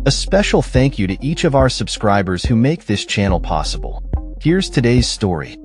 A special thank you to each of our subscribers who make this channel possible. Here's today's story.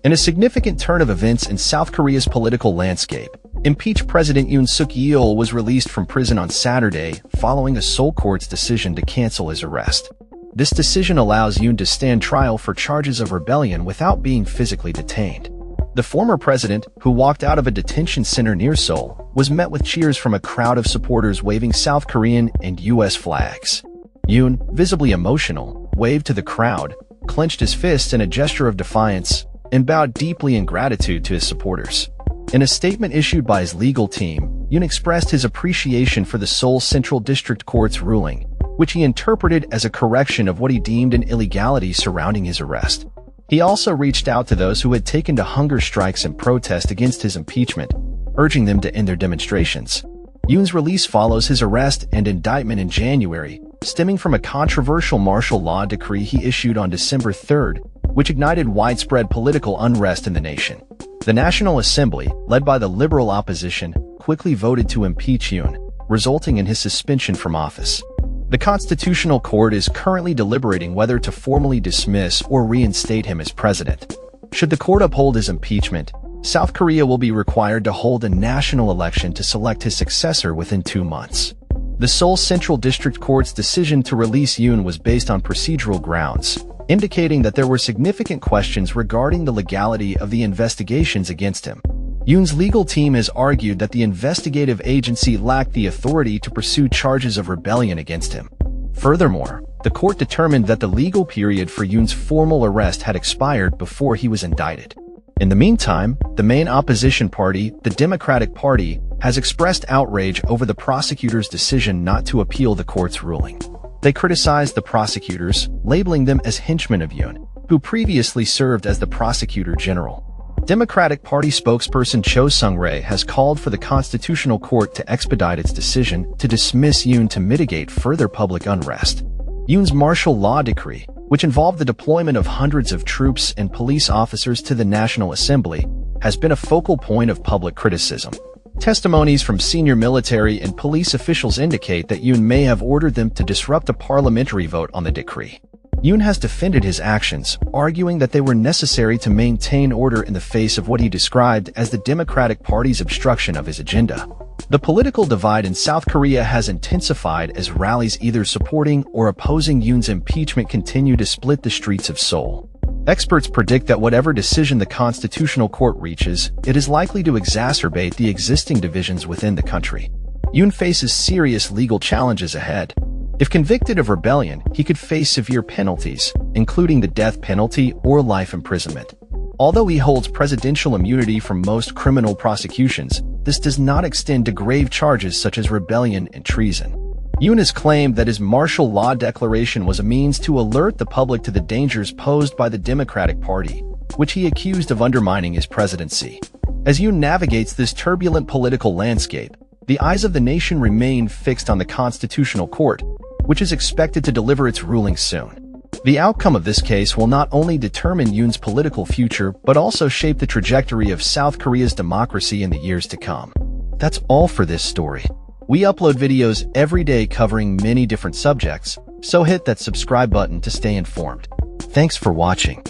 In a significant turn of events in South Korea's political landscape, impeached President Yoon Suk Yeol was released from prison on Saturday following a Seoul court's decision to cancel his arrest. This decision allows Yoon to stand trial for charges of rebellion without being physically detained. The former president, who walked out of a detention center near Seoul, was met with cheers from a crowd of supporters waving South Korean and U.S. flags. Yoon, visibly emotional, waved to the crowd, clenched his fists in a gesture of defiance, and bowed deeply in gratitude to his supporters. In a statement issued by his legal team, Yoon expressed his appreciation for the Seoul Central District Court's ruling, which he interpreted as a correction of what he deemed an illegality surrounding his arrest. He also reached out to those who had taken to hunger strikes in protest against his impeachment, urging them to end their demonstrations. Yoon's release follows his arrest and indictment in January, stemming from a controversial martial law decree he issued on December 3rd, which ignited widespread political unrest in the nation. The National Assembly, led by the liberal opposition, quickly voted to impeach Yoon, resulting in his suspension from office. The Constitutional Court is currently deliberating whether to formally dismiss or reinstate him as president. Should the court uphold his impeachment, South Korea will be required to hold a national election to select his successor within 2 months. The Seoul Central District Court's decision to release Yoon was based on procedural grounds, indicating that there were significant questions regarding the legality of the investigations against him. Yoon's legal team has argued that the investigative agency lacked the authority to pursue charges of rebellion against him. Furthermore, the court determined that the legal period for Yoon's formal arrest had expired before he was indicted. In the meantime, the main opposition party, the Democratic Party, has expressed outrage over the prosecutor's decision not to appeal the court's ruling. They criticized the prosecutors, labeling them as henchmen of Yoon, who previously served as the prosecutor general. Democratic Party spokesperson Cho Sung-rae has called for the Constitutional Court to expedite its decision to dismiss Yoon to mitigate further public unrest. Yoon's martial law decree, which involved the deployment of hundreds of troops and police officers to the National Assembly, has been a focal point of public criticism. Testimonies from senior military and police officials indicate that Yoon may have ordered them to disrupt a parliamentary vote on the decree. Yoon has defended his actions, arguing that they were necessary to maintain order in the face of what he described as the Democratic Party's obstruction of his agenda. The political divide in South Korea has intensified as rallies either supporting or opposing Yoon's impeachment continue to split the streets of Seoul. Experts predict that whatever decision the Constitutional Court reaches, it is likely to exacerbate the existing divisions within the country. Yoon faces serious legal challenges ahead. If convicted of rebellion, he could face severe penalties, including the death penalty or life imprisonment. Although he holds presidential immunity from most criminal prosecutions, this does not extend to grave charges such as rebellion and treason. Yoon has claimed that his martial law declaration was a means to alert the public to the dangers posed by the Democratic Party, which he accused of undermining his presidency. As Yoon navigates this turbulent political landscape, the eyes of the nation remain fixed on the Constitutional Court, which is expected to deliver its ruling soon. The outcome of this case will not only determine Yoon's political future, but also shape the trajectory of South Korea's democracy in the years to come. That's all for this story. We upload videos every day covering many different subjects, so hit that subscribe button to stay informed. Thanks for watching.